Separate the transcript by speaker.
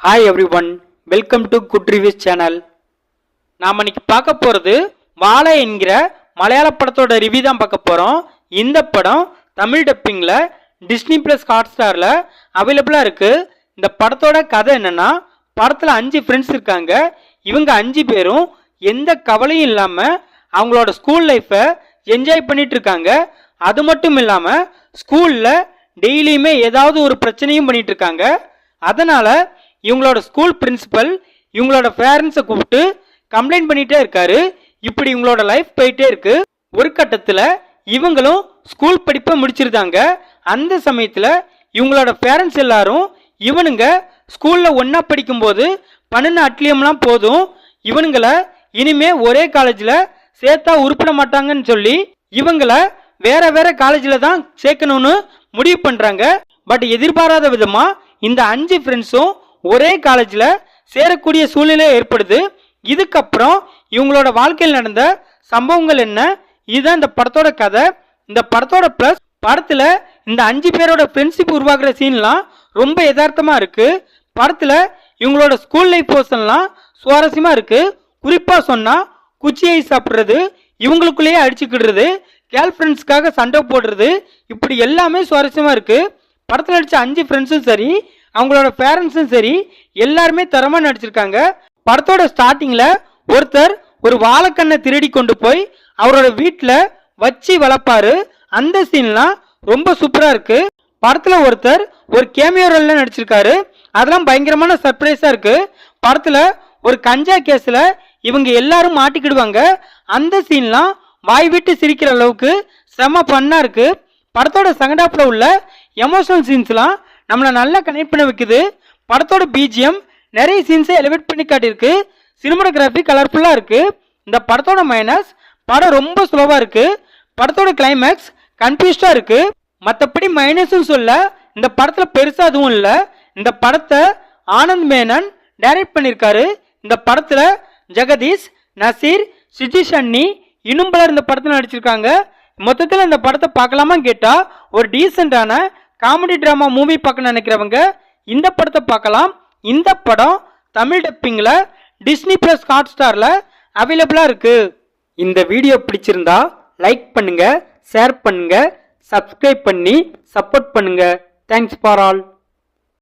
Speaker 1: Hi every one, welcome to good reviews channel. நாம் இன்னைக்கு பார்க்க போகிறது வாழை என்கிற மலையாள படத்தோட ரிவ்யூ தான் பார்க்க போகிறோம். இந்த படம் தமிழ் டப்பிங்கில் டிஸ்னி ப்ளஸ் ஹாட் ஸ்டாரில் அவைலபிளாக இருக்குது. இந்த படத்தோட கதை என்னென்னா, படத்தில் 5 ஃப்ரெண்ட்ஸ் இருக்காங்க. இவங்க 5 பேரும் எந்த கவலையும் இல்லாமல் அவங்களோட ஸ்கூல் லைஃப்பை என்ஜாய் பண்ணிட்டு இருக்காங்க. அது மட்டும் இல்லாமல் ஸ்கூலில் டெய்லியுமே ஏதாவது ஒரு பிரச்சனையும் பண்ணிட்டு இருக்காங்க. அதனால் இவங்களோட ஸ்கூல் பிரின்சிபல் இவங்களோட பேரண்ட்ஸை கூப்பிட்டு கம்ப்ளைண்ட் பண்ணிகிட்டே இருக்காரு. இப்படி இவங்களோட லைஃப் போயிட்டே இருக்கு. ஒரு கட்டத்தில் இவங்களும் ஸ்கூல் படிப்பை முடிச்சிருந்தாங்க. அந்த சமயத்தில் இவங்களோட பேரண்ட்ஸ் எல்லாரும் இவனுங்க ஸ்கூலில் ஒன்றா படிக்கும்போது பண்ணின அட்லியம்லாம் போதும், இவனுங்களை இனிமே ஒரே காலேஜில் சேர்த்தா உருப்பிட மாட்டாங்கன்னு சொல்லி இவங்களை வேற வேற காலேஜில் தான் சேர்க்கணும்னு முடிவு பண்ணுறாங்க. பட் எதிர்பாராத விதமாக இந்த 5 ஃப்ரெண்ட்ஸும் ஒரே காலேஜில் சேரக்கூடிய சூழ்நிலை ஏற்படுது. இதுக்கப்புறம் இவங்களோட வாழ்க்கையில் நடந்த சம்பவங்கள் என்ன, இதுதான் இந்த படத்தோட கதை. இந்த படத்தோட ப்ளஸ், படத்தில் இந்த 5 பேரோட ஃப்ரெண்ட்ஷிப் உருவாக்குற சீன்லாம் ரொம்ப யதார்த்தமாக இருக்குது. படத்தில் இவங்களோட ஸ்கூல் லைஃப் பர்சன்லாம் சுவாரஸ்யமாக இருக்குது. குறிப்பாக சொன்னால் குச்சியை சாப்பிட்றது, இவங்களுக்குள்ளேயே அடிச்சுக்கிடுறது, கேர்ள் ஃப்ரெண்ட்ஸ்க்காக சண்டை போடுறது, இப்படி எல்லாமே சுவாரஸ்யமாக இருக்குது. படத்தில் நடித்த 5 ஃப்ரெண்ட்ஸும் சரி, அவங்களோட பேரண்ட்ஸும் சரி, எல்லாருமே தரமாக நடிச்சிருக்காங்க. படத்தோட ஸ்டார்டிங்கில் ஒருத்தர் ஒரு வாழைக்கண்ணை திருடி கொண்டு போய் அவரோட வீட்டில் வச்சு வளர்ப்பாரு. அந்த சீன்லாம் ரொம்ப சூப்பராக இருக்கு. படத்தில் ஒருத்தர் ஒரு கேமியோ ரோல்ல நடிச்சிருக்காரு. அதெல்லாம் பயங்கரமான சர்ப்ரைஸாக இருக்கு. படத்தில் ஒரு கஞ்சா கேஸில் இவங்க எல்லாரும் மாட்டிக்கிடுவாங்க. அந்த சீன்லாம் வாய் விட்டு சிரிக்கிற அளவுக்கு செம ஃபன்னாக இருக்கு. படத்தோட செகண்ட் ஹாஃப்ல உள்ள எமோஷனல் சீன்ஸ்லாம் நம்மளை நல்லா கனெக்ட் பண்ண வைக்குது. படத்தோட பிஜிஎம் நிறைய சீன்ஸை எலிவேட் பண்ணி காட்டியிருக்கு. சினிமாட்டோகிராஃபி கலர்ஃபுல்லாக இருக்கு. இந்த படத்தோட மைனஸ், படம் ரொம்ப ஸ்லோவாக இருக்கு. படத்தோட கிளைமேக்ஸ் கன்ஃபியூஸ்டாக இருக்கு. மற்றபடி மைனஸும் சொல்ல இந்த படத்தில் பெருசாக எதுவும் இல்லை. இந்த படத்தை ஆனந்த் மேனன் டைரக்ட் பண்ணியிருக்காரு. இந்த படத்தில் ஜெகதீஷ், நசீர், சிஜி ஷன்னி இன்னும் பலர் இந்த படத்தில் நடிச்சிருக்காங்க. மொத்தத்தில் இந்த படத்தை பார்க்கலாமா கேட்டால், ஒரு டீசெண்டான காமெடி ட்ராமா மூவி பார்க்க நினைக்கிறவங்க இந்த படத்தை பார்க்கலாம். இந்த படம் தமிழ் டப்பிங்கில் டிஸ்னி ப்ளஸ் ஹாட் ஸ்டாரில் அவைலபிளாக இருக்குது. இந்த வீடியோ பிடிச்சிருந்தா லைக் பண்ணுங்கள், ஷேர் பண்ணுங்கள், சப்ஸ்கிரைப் பண்ணி சப்போர்ட் பண்ணுங்கள். Thanks for all.